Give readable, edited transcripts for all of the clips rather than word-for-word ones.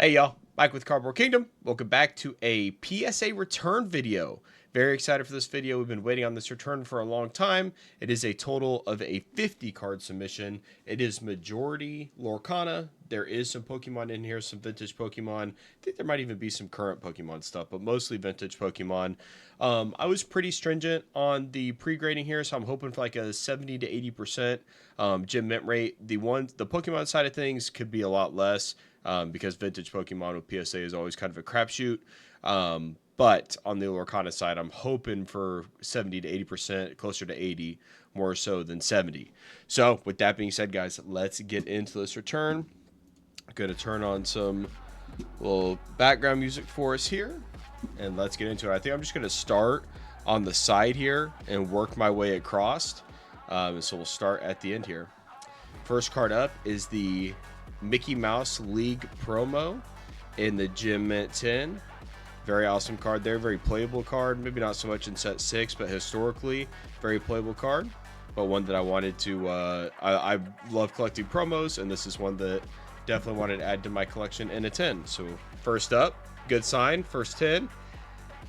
Hey y'all, Mike with Cardboard Kingdom. Welcome back to a PSA return video. Very excited for this video. We've been waiting on this return for a long time. It is a total of a 50 card submission. It is majority Lorcana. There is some Pokemon in here, some vintage Pokemon. I think there might even be some current Pokemon stuff, but mostly vintage Pokemon. I was pretty stringent on the pre-grading here, so I'm hoping for like a 70 to 80% gym mint rate. The Pokemon side of things could be a lot less. Because vintage Pokemon with PSA is always kind of a crapshoot. But on the Lorcana side, I'm hoping for 70 to 80%, closer to 80, more so than 70. So with that being said, guys, let's get into this return. I'm going to turn on some little background music for us here, and let's get into it. I think I'm just going to start on the side here and work my way across. So we'll start at the end here. First card up is the Mickey Mouse League promo in the Gym Mint 10. Very awesome card there. Very playable card. Maybe not so much in set 6, but historically, very playable card. But one that I wanted to... I love collecting promos, and this is one that definitely wanted to add to my collection in a 10. So first up, good sign. First 10.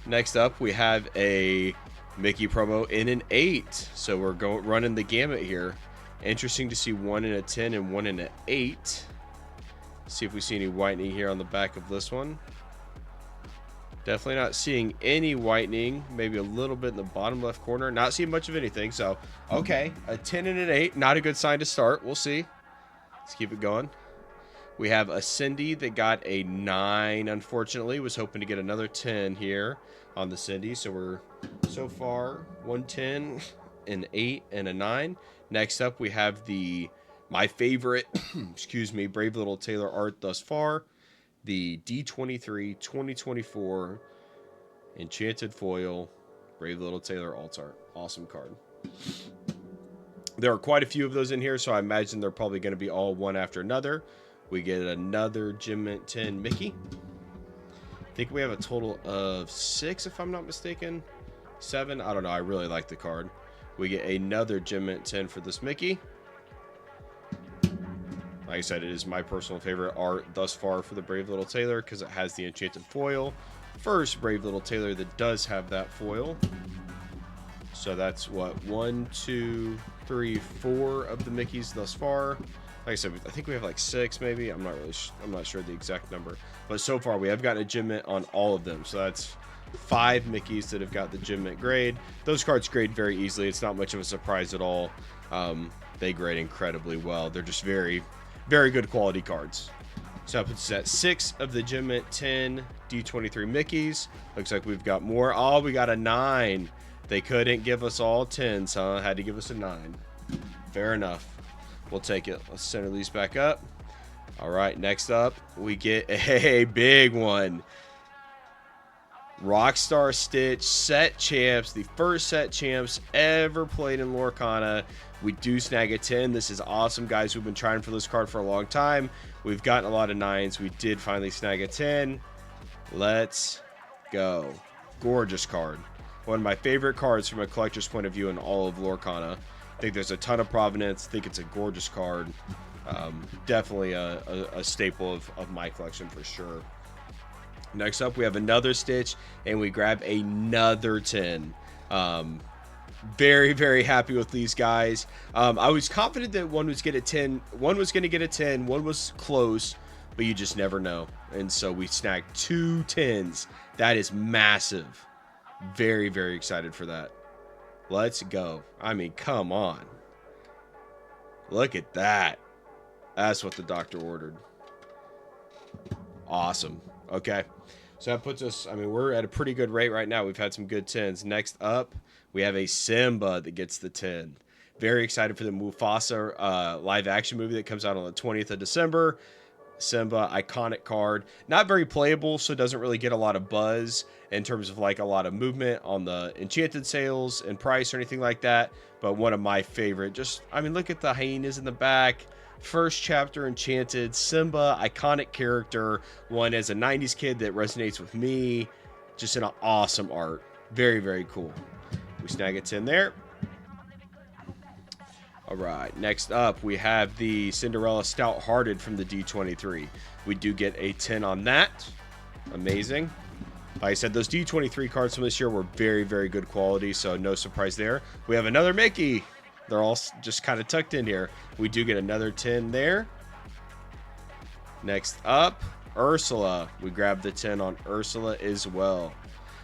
Next up, we have a Mickey promo in an 8. So we're running the gamut here. Interesting to see one in a 10 and one in an 8. See if we see any whitening here on the back of this one. Definitely not seeing any whitening. Maybe a little bit in the bottom left corner. Not seeing much of anything. So, okay. A 10 and an 8. Not a good sign to start. We'll see. Let's keep it going. We have a Cindy that got a 9, unfortunately. Was hoping to get another 10 here on the Cindy. So we're so far 110, an 8, and a 9. Next up, we have my favorite, excuse me, Brave Little Tailor art thus far, the D23 2024 Enchanted Foil Brave Little Tailor alt art. Awesome card. There are quite a few of those in here, so I imagine they're probably going to be all one after another. We get another Gym Mint 10 Mickey. I think we have a total of 6, if I'm not mistaken. 7, I don't know. I really like the card. We get another Gym Mint 10 for this Mickey. Like I said, it is my personal favorite art thus far for the Brave Little Tailor because it has the enchanted foil. First Brave Little Tailor that does have that foil. So that's what, 1, 2, 3, 4 of the Mickeys thus far. Like I said, I think we have like 6 maybe. I'm not sure the exact number. But so far we have gotten a Gym Mint on all of them. So that's 5 Mickeys that have got the Gym Mint grade. Those cards grade very easily. It's not much of a surprise at all. They grade incredibly well. They're just very good quality cards. So that puts us at 6 of the Gym Mint 10 D23 Mickeys. Looks like we've got more. Oh, we got a 9. They couldn't give us all 10s, huh? Had to give us a 9. Fair enough. We'll take it. Let's center these back up. All right, next up, we get a big one. Rockstar Stitch set champs, the first set champs ever played in Lorcana. We do snag a 10. This is awesome, guys. We've been trying for this card for a long time. We've gotten a lot of 9s. We did finally snag a 10. Let's go. Gorgeous card. One of my favorite cards from a collector's point of view in all of Lorcana. I think there's a ton of provenance. I think it's a gorgeous card. Definitely a staple of my collection for sure. Next up, we have another Stitch, and we grab another 10. Very happy with these guys. I was confident that one was going to get a 10. One was going to get a 10. One was close, but you just never know. And so we snagged 2 10s. That is massive. Very excited for that. Let's go. I mean, come on. Look at that. That's what the doctor ordered. Awesome. Okay, so that puts us, I mean, we're at a pretty good rate right now. We've had some good 10s. Next up, we have a Simba that gets the 10. Very excited for the Mufasa live action movie that comes out on the 20th of December. Simba, iconic card. Not very playable, so it doesn't really get a lot of buzz in terms of like a lot of movement on the enchanted sales and price or anything like that. But one of my favorite, just, I mean, look at the hyenas in the back. First chapter Enchanted, Simba, iconic character, one as a 90s kid that resonates with me. Just an awesome art. Very cool. We snag a 10 there. All right, next up, we have the Cinderella Stout-Hearted from the D23. We do get a 10 on that. Amazing. Like I said, those D23 cards from this year were very, very good quality, so no surprise there. We have another Mickey. They're all just kind of tucked in here. We do get another 10 there. Next up, Ursula. We grab the 10 on Ursula as well.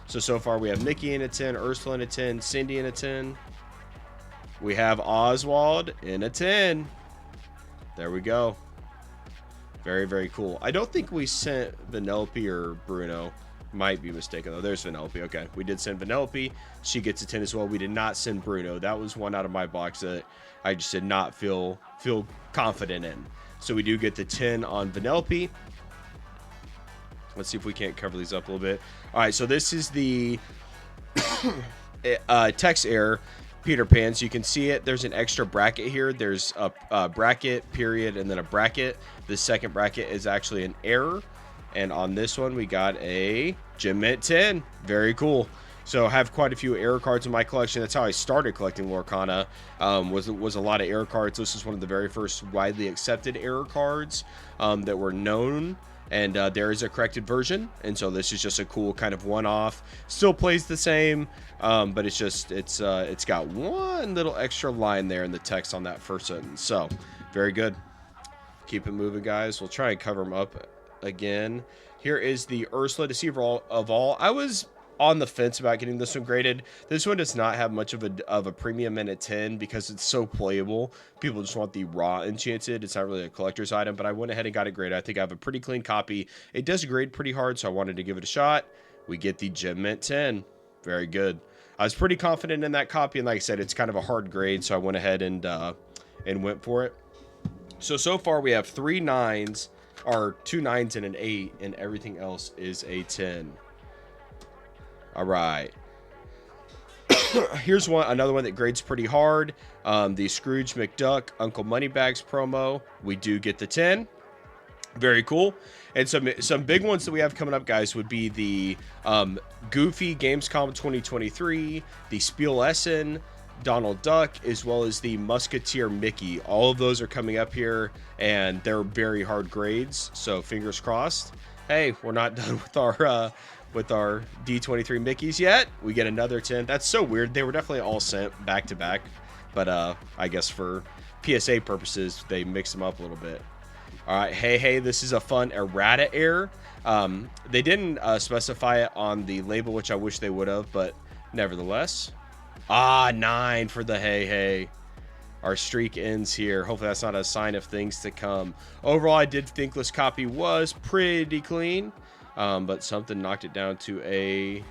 So far we have Mickey in a 10, Ursula in a 10, Cindy in a 10. We have Oswald in a 10. There we go. Very, very cool. I don't think we sent Vanellope or Bruno. Might be mistaken, though. There's Vanellope. Okay, we did send Vanellope. She gets a 10 as well. We did not send Bruno. That was one out of my box that I just did not feel confident in. So we do get the 10 on Vanellope. Let's see if we can't cover these up a little bit. All right, so this is the text error Peter Pan. So you can see it. There's an extra bracket here. There's a bracket, period, and then a bracket. The second bracket is actually an error. And on this one, we got a Gem Mint 10. Very cool. So I have quite a few error cards in my collection. That's how I started collecting Lorcana. Was a lot of error cards. This is one of the very first widely accepted error cards that were known. And there is a corrected version, and so this is just a cool kind of one-off. Still plays the same, but it's got one little extra line there in the text on that first sentence. So very good. Keep it moving, guys. We'll try and cover them up again. Here is the Ursula Deceiver of All. I was on the fence about getting this one graded. This one does not have much of a premium in a 10 because it's so playable. People just want the raw enchanted. It's not really a collector's item, but I went ahead and got it graded. I think I have a pretty clean copy. It does grade pretty hard, so I wanted to give it a shot. We get the Gem Mint 10. Very good. I was pretty confident in that copy, and like I said, it's kind of a hard grade, so I went ahead and went for it. So far we have 3 9s, or 2 9s and an 8, and everything else is a 10. All right. Here's another one that grades pretty hard. The Scrooge McDuck Uncle Moneybags promo. We do get the 10. Very cool. And some big ones that we have coming up, guys, would be the Goofy Gamescom 2023, the Spiel Essen Donald Duck, as well as the Musketeer Mickey. All of those are coming up here, and they're very hard grades. So fingers crossed. Hey, we're not done with our D23 Mickeys yet. We get another 10. That's so weird. They were definitely all sent back to back, but I guess for PSA purposes, they mix them up a little bit. All right, hey, this is a fun errata error. They didn't specify it on the label, which I wish they would have, but nevertheless. 9 for the hey. Our streak ends here. Hopefully that's not a sign of things to come. Overall, I did think this copy was pretty clean, but something knocked it down to a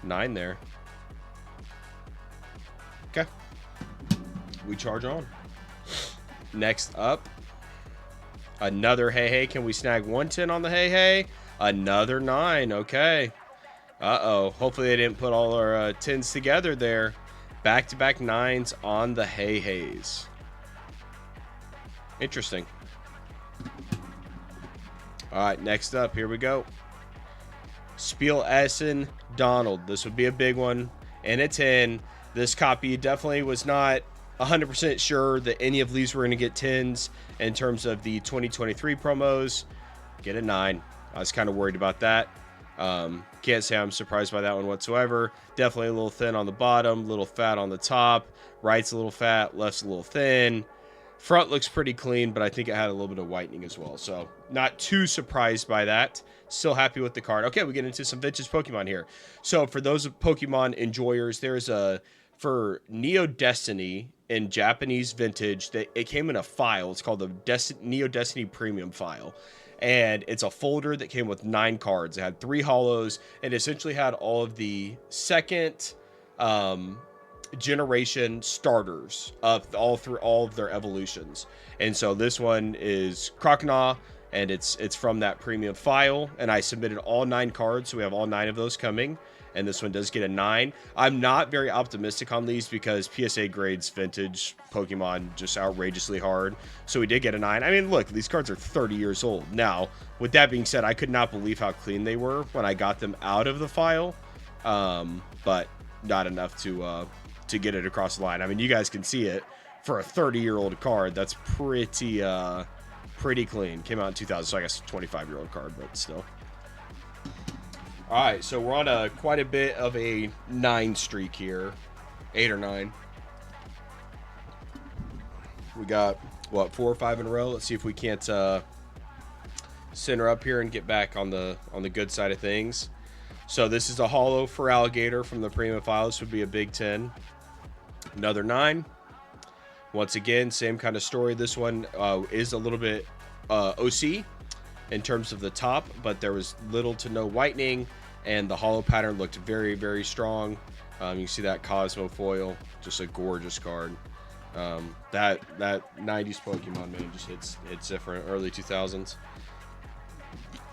9 there. Okay. We charge on. Next up, another hey. Can we snag 110 on the hey? Another 9. Okay. Uh-oh. Hopefully they didn't put all our 10s together there. Back-to-back 9s on the hey-hays. Interesting. All right, next up, here we go. Spiel Essen Donald. This would be a big one. And a 10. This copy definitely was not 100% sure that any of these were going to get 10s in terms of the 2023 promos. Get a 9. I was kind of worried about that. Can't say I'm surprised by that one whatsoever. Definitely a little thin on the bottom, a little fat on the top. Right's a little fat, left's a little thin. Front looks pretty clean, but I think it had a little bit of whitening as well. So not too surprised by that. Still happy with the card. Okay, we get into some vintage Pokemon here. So for those Pokemon enjoyers, there's for Neo Destiny in Japanese vintage, it came in a file. It's called the Neo Destiny Premium file. And it's a folder that came with 9 cards. It had 3 holos and essentially had all of the second generation starters of all through all of their evolutions. And so this one is Croconaw, and it's from that premium file. And I submitted all 9 cards, so we have all 9 of those coming. And this one does get a 9. I'm not very optimistic on these because PSA grades vintage Pokemon just outrageously hard. So we did get a 9. I mean, look, these cards are 30 years old. Now, with that being said, I could not believe how clean they were when I got them out of the file. But not enough to get it across the line. I mean, you guys can see it. for a 30-year-old card, that's pretty pretty clean. Came out in 2000, so I guess 25-year-old card, but still. All right, so we're on quite a bit of a 9 streak here, 8 or 9. We got what, 4 or 5 in a row. Let's see if we can't center up here and get back on the good side of things. So this is a holo for Alligator from the premium file. This would be a Big 10. Another 9. Once again, same kind of story. This one is a little bit OC in terms of the top, but there was little to no whitening, and the holo pattern looked very, very strong. You can see that Cosmo foil, just a gorgeous card. That 90s Pokemon, man, just hits different. Early 2000s.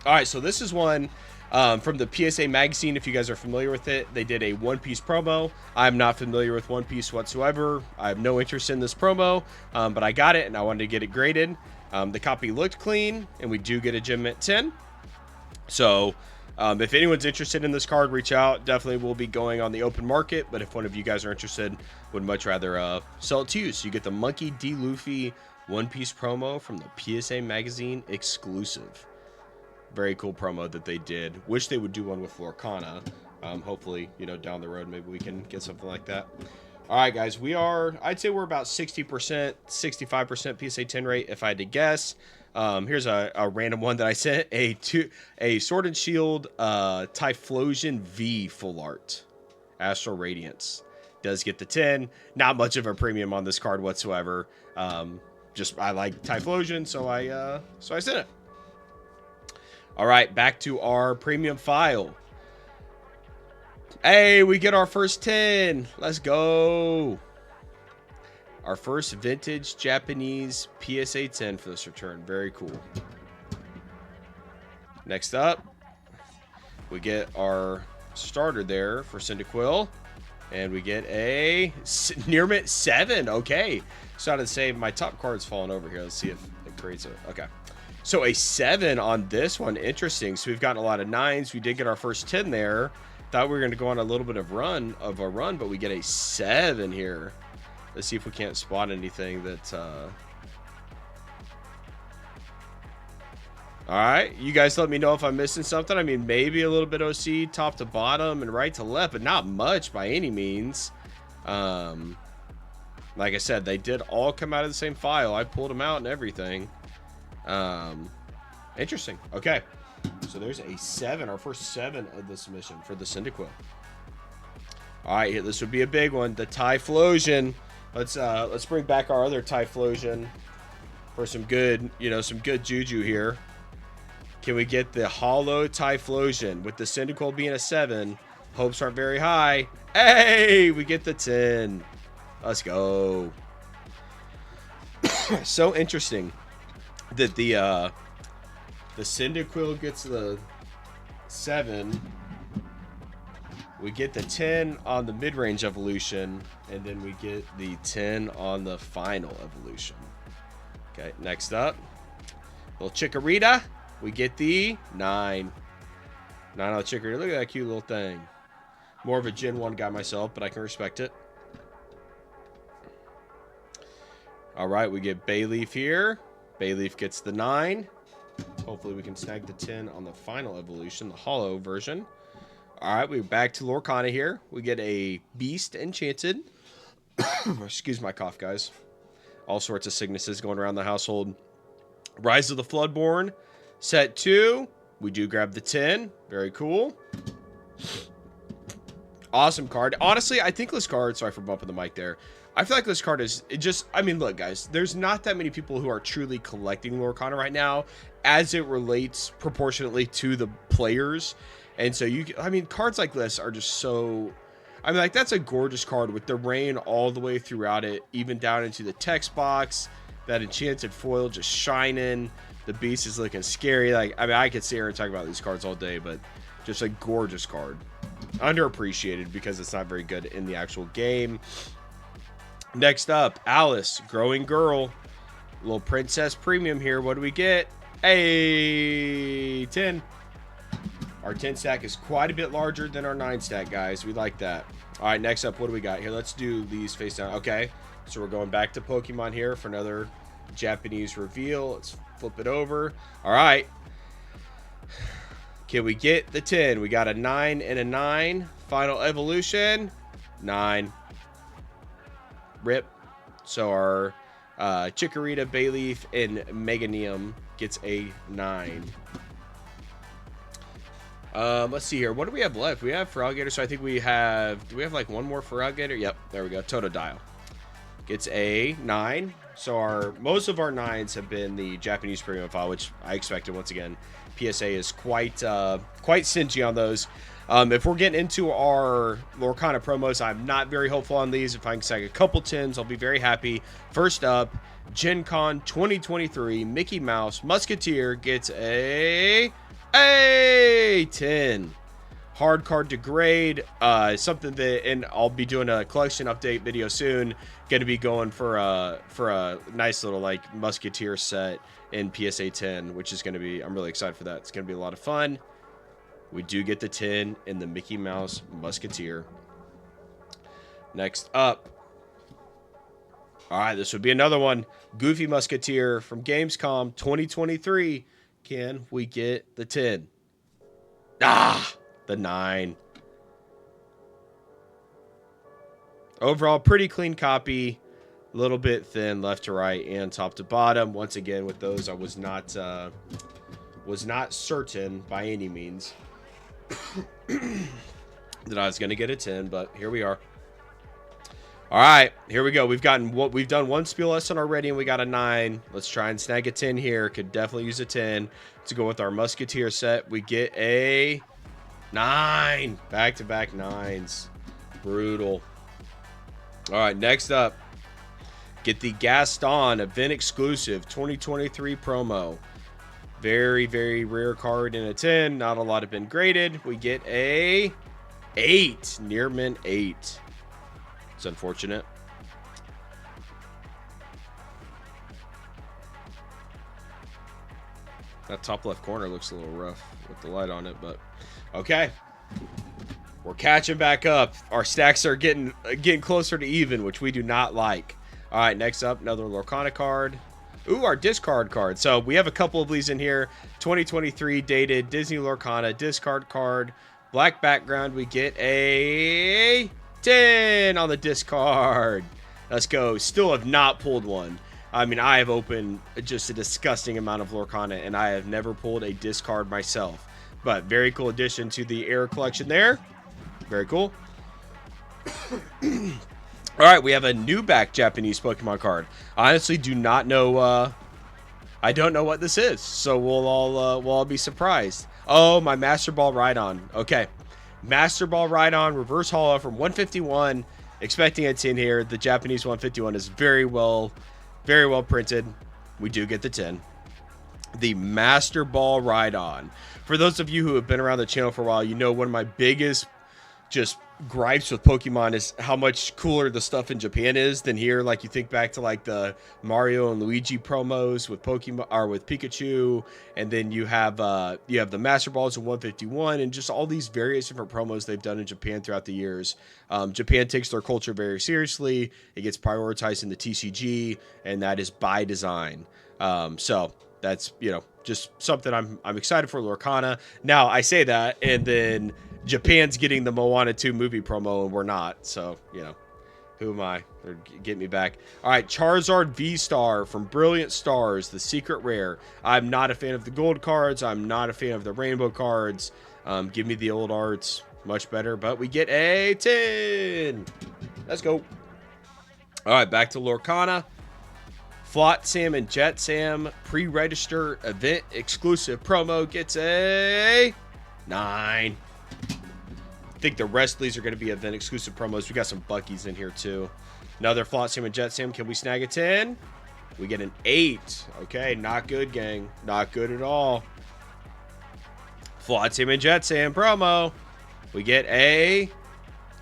All right, so this is one from the PSA magazine. If you guys are familiar with it, they did a One Piece promo. I'm not familiar with One Piece whatsoever. I have no interest in this promo, but I got it and I wanted to get it graded. The copy looked clean, and we do get a gem at 10. So if anyone's interested in this card, reach out. Definitely will be going on the open market, but if one of you guys are interested, would much rather sell it to you. So you get the Monkey D. Luffy One Piece promo from the PSA magazine exclusive. Very cool promo that they did. Wish they would do one with Lorcana. Hopefully, you know, down the road, maybe we can get something like that. All right, guys, I'd say we're about 60%, 65% PSA 10 rate, if I had to guess. Here's a random one that I sent. A Sword and Shield Typhlosion V full art. Astral Radiance. Does get the 10. Not much of a premium on this card whatsoever. Just, I like Typhlosion, so I sent it. All right, back to our premium file. Hey, we get our first 10. Let's go. Our first vintage Japanese PSA 10 for this return. Very cool. Next up, we get our starter there for Cyndaquil. And we get a near mint 7. Okay. Started to say my top card's falling over here. Let's see if it creates it. Okay. So a 7 on this one. Interesting. So we've gotten a lot of 9s. We did get our first 10 there. Thought we were going to go on a little bit of a run, but we get a 7 here. Let's see if we can't spot anything that... Alright, you guys let me know if I'm missing something. I mean, maybe a little bit OC top to bottom and right to left, but not much by any means. Like I said, they did all come out of the same file. I pulled them out and everything. Interesting. Okay, so there's a 7, our first 7 of the submission for the Cyndaquil. All right, this would be a big one, the Typhlosion. Let's bring back our other Typhlosion for some good, some good juju here. Can we get the holo Typhlosion with the Cyndaquil being a 7? Hopes aren't very high. Hey, we get the 10. Let's go. So interesting that the Cyndaquil gets the 7. We get the 10 on the mid-range evolution, and then we get the 10 on the final evolution. Okay, next up, little Chikorita. We get the 9. 9 on the Chikorita. Look at that cute little thing. More of a Gen 1 guy myself, but I can respect it. All right, we get Bayleaf here. Bayleaf gets the 9. Hopefully we can snag the 10 on the final evolution, the holo version. All right, we're back to Lorcana here. We get a Beast Enchanted. Excuse my cough, guys. All sorts of sicknesses going around the household. Rise of the Floodborn. Set 2. We do grab the 10. Very cool. Awesome card. Honestly, I think this card, sorry for bumping the mic there. I feel like this card is I mean, look, guys, there's not that many people who are truly collecting Lorcana right now as it relates proportionately to the players. And so cards like this are just so, like, that's a gorgeous card with the rain all the way throughout it, even down into the text box, that enchanted foil just shining. The beast is looking scary. Like, I could sit here and talk about these cards all day, but just a gorgeous card. Underappreciated because it's not very good in the actual game. Next up, Alice, Growing Girl. Little Princess Premium here. What do we get? Hey, 10. Our 10 stack is quite a bit larger than our 9 stack, guys. We like that. All right, next up, what do we got here? Let's do these face down. Okay, So we're going back to Pokemon here for another Japanese reveal. Let's flip it over. All right. Can we get the 10? We got a 9 and a 9. Final evolution. 9. Rip. So our Chikorita, Bayleaf, and Meganium gets a 9. Let's see here. What do we have left? We have Feraligatr, so I think we have... Do we have like one more Feraligatr? Yep, there we go. Totodile. Gets a 9. So most of our 9s have been the Japanese premium file, which I expected once again. PSA is quite stingy on those. If we're getting into our Lorcana promos, I'm not very hopeful on these. If I can snag a couple 10s, I'll be very happy. First up, Gen Con 2023 Mickey Mouse Musketeer gets a 10. Hard card to grade. Something that, and I'll be doing a collection update video soon. Going to be going for a nice little like Musketeer set in PSA 10, which is going to be, I'm really excited for that. It's going to be a lot of fun. We do get the 10 in the Mickey Mouse Musketeer. Next up. All right, this would be another one. Goofy Musketeer from Gamescom 2023. Can we get the 10? Ah, the 9. Overall, pretty clean copy. A little bit thin left to right and top to bottom. Once again, with those, I was not certain by any means that I was going to get a 10, but here we are. All right, here we go. We've done one spiel lesson already, and we got a 9. Let's try and snag a 10 here. Could definitely use a 10 to go with our Musketeer set. We get a 9. Back-to-back 9s. Brutal. All right, next up. Get the Gaston event exclusive 2023 promo. Very, very rare card in a 10. Not a lot have been graded. We get a 8. Near mint 8. It's unfortunate. That top left corner looks a little rough with the light on it, but okay. We're catching back up. Our stacks are getting closer to even, which we do not like. All right, next up, another Lorcana card. Ooh, our discard card. So we have a couple of these in here. 2023 dated Disney Lorcana discard card. Black background. We get a 10 on the discard. Let's go. Still have not pulled one. I mean, I have opened just a disgusting amount of Lorcana, and I have never pulled a discard myself. But very cool addition to the Air collection there. Very cool. All right, we have a new back Japanese Pokemon card. I honestly do not know. I don't know what this is, so we'll all be surprised. Oh, my Master Ball Rhydon. Okay, Master Ball Rhydon reverse holo from 151. Expecting a 10 here. The Japanese 151 is very well printed. We do get the 10. The Master Ball Rhydon. For those of you who have been around the channel for a while, you know one of my biggest just gripes with Pokemon is how much cooler the stuff in Japan is than here. Like, you think back to like the Mario and Luigi promos with Pokemon or with Pikachu, and then you have the Master Balls in 151, and just all these various different promos they've done in Japan throughout the years. Japan takes their culture very seriously. It gets prioritized in the TCG, and that is by design. So that's, you know, just something I'm excited for Lorcana. Now I say that, and then Japan's getting the Moana 2 movie promo, and we're not. So, you know, who am I? They're getting me back. All right, Charizard V-Star from Brilliant Stars, the secret rare. I'm not a fan of the gold cards. I'm not a fan of the rainbow cards. Give me the old arts. Much better, but we get a 10. Let's go. All right, back to Lorcana. Flot Sam and Jet Sam pre-register event exclusive promo gets a 9. I think the rest of these are going to be event exclusive promos. We got some Buckies in here too. Another Flot Sam and Jet Sam. Can we snag a 10? We get an 8. Okay, not good, gang. Not good at all. Flot Sam and Jet Sam promo. We get a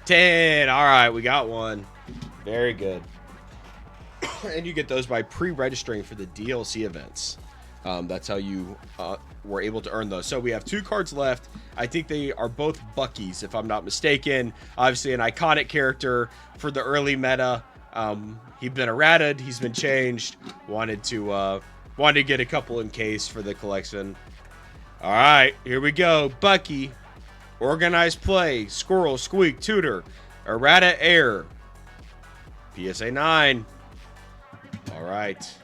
10. All right, we got one. Very good. And you get those by pre-registering for the DLC events. That's how you were able to earn those. So we have 2 cards left. I think they are both Buckies, if I'm not mistaken. Obviously, an iconic character for the early meta. He'd been errated. He's been changed. Wanted to get a couple in case for the collection. All right, here we go. Bucky, organized play, squirrel, squeak, tutor, errata, air. PSA 9. All right.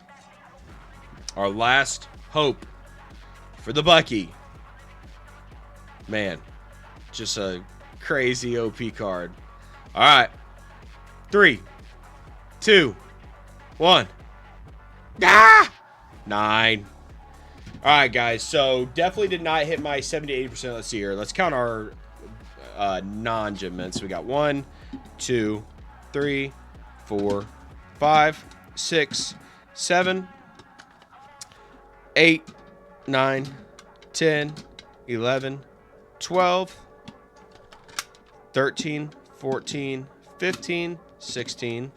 Our last hope for the Bucky. Man, just a crazy OP card. All right. 3, 2, 1. Ah! 9. All right, guys. So definitely did not hit my 70-80%. Let's see here. Let's count our non-gem mints. We got 1, 2, 3, 4, 5, 6, 7, 8, 9, 10, 11, 12, 13, 14, 15, 16,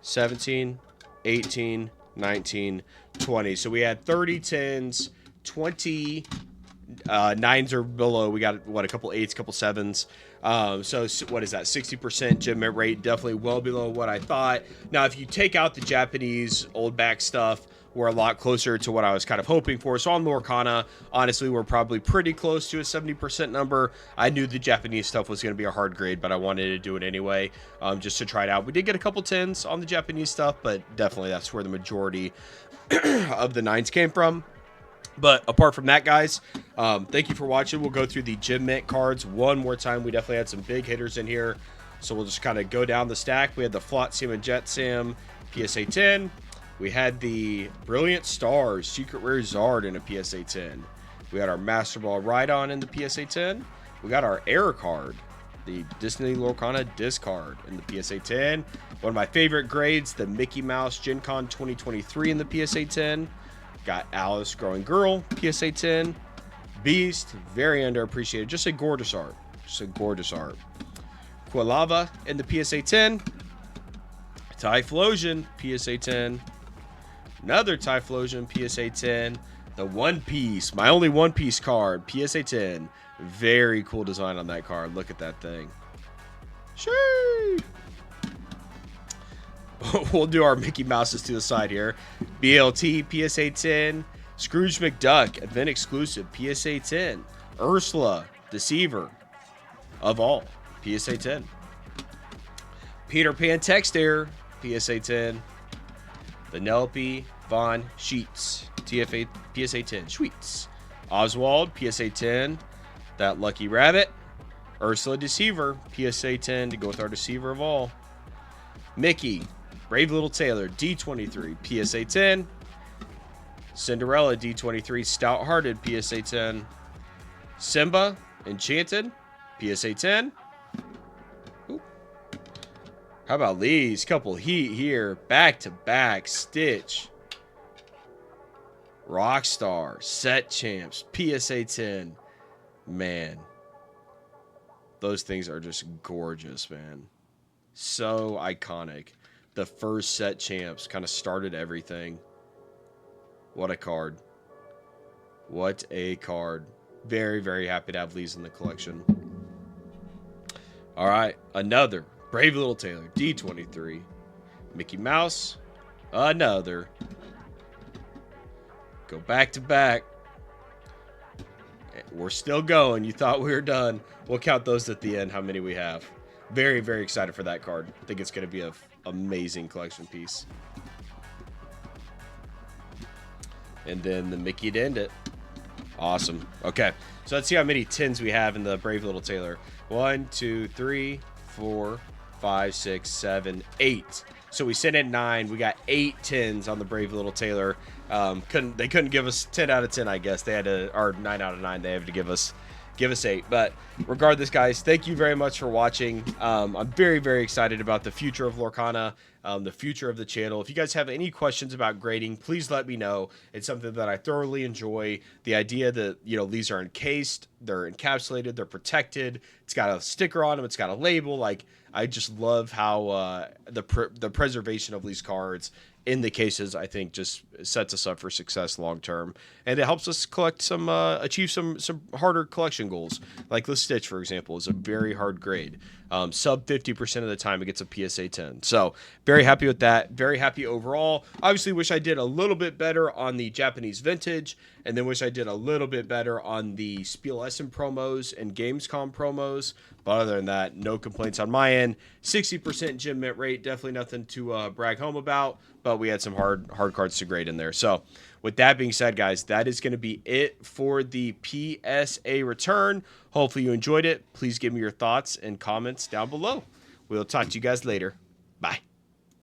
17, 18, 19, 20. So we had 30 10s, 20 9s or below. We got, what, a couple 8s, a couple 7s. So what is that? 60% gem mint rate. Definitely well below what I thought. Now, if you take out the Japanese old back stuff, we're a lot closer to what I was kind of hoping for. So on Lorcana, honestly, we're probably pretty close to a 70% number. I knew the Japanese stuff was going to be a hard grade, but I wanted to do it anyway, just to try it out. We did get a couple 10s on the Japanese stuff, but definitely that's where the majority of the 9s came from. But apart from that, guys, thank you for watching. We'll go through the gem mint cards one more time. We definitely had some big hitters in here, so we'll just kind of go down the stack. We had the Flotsam and Jetsam PSA 10. We had the Brilliant Stars Secret Rare Zard in a PSA 10. We had our Master Ball Rhydon in the PSA 10. We got our Air card, the Disney Lorcana Disc card in the PSA 10. One of my favorite grades, the Mickey Mouse Gen Con 2023 in the PSA 10. Got Alice Growing Girl, PSA 10. Beast, very underappreciated. Just a gorgeous art. Just a gorgeous art. Quilava in the PSA 10. Typhlosion, PSA 10. Another Typhlosion, PSA 10. The One Piece, my only One Piece card, PSA 10. Very cool design on that card. Look at that thing. Shoo! We'll do our Mickey Mouses to the side here. BLT, PSA 10. Scrooge McDuck, event exclusive, PSA 10. Ursula, Deceiver, of all, PSA 10. Peter Pan Text Error, PSA 10. The Nelpy Von Sheets, TFA, PSA 10. Sweets. Oswald, PSA 10. That Lucky Rabbit. Ursula Deceiver, PSA 10 to go with our Deceiver of all. Mickey, Brave Little Tailor, D23, PSA 10. Cinderella, D23, Stout Hearted, PSA 10. Simba, Enchanted, PSA 10. Ooh. How about these? Couple heat here. Back to back. Stitch. Rockstar. Set Champs. PSA 10. Man. Those things are just gorgeous, man. So iconic. The first Set Champs kind of started everything. What a card. What a card. Very, very happy to have these in the collection. All right. Another Brave Little Tailor. D23. Mickey Mouse. Another. Go back to back. We're still going. You thought we were done. We'll count those at the end, how many we have. Very, very excited for that card. I think it's going to be an amazing collection piece. And then the Mickey to end it. Awesome. Okay, so let's see how many 10s we have in the Brave Little Tailor. 1, 2, 3, 4, 5, 6, 7, 8. So we sent in 9. We got 8 10s on the Brave Little Tailor. They couldn't give us 10 out of 10, I guess. They had to, or 9 out of 9. They have to give us 8. But regardless, guys, thank you very much for watching. I'm very, very excited about the future of Lorcana, the future of the channel. If you guys have any questions about grading, please let me know. It's something that I thoroughly enjoy. The idea that, you know, these are encased, they're encapsulated, they're protected. It's got a sticker on them. It's got a label. Like, I just love how the preservation of these cards in the cases, I think just sets us up for success long term, and it helps us collect some achieve some harder collection goals. Like the Stitch, for example, is a very hard grade. Sub 50% of the time it gets a PSA 10. So very happy with that. Very happy overall. Obviously wish I did a little bit better on the Japanese vintage, and then wish I did a little bit better on the Spiel Essen promos and Gamescom promos. But other than that, no complaints on my end. 60% gem mint rate, definitely nothing to brag home about, but we had some hard cards to grade in there. So with that being said, guys, that is going to be it for the PSA return. Hopefully you enjoyed it. Please give me your thoughts and comments down below. We'll talk to you guys later. Bye.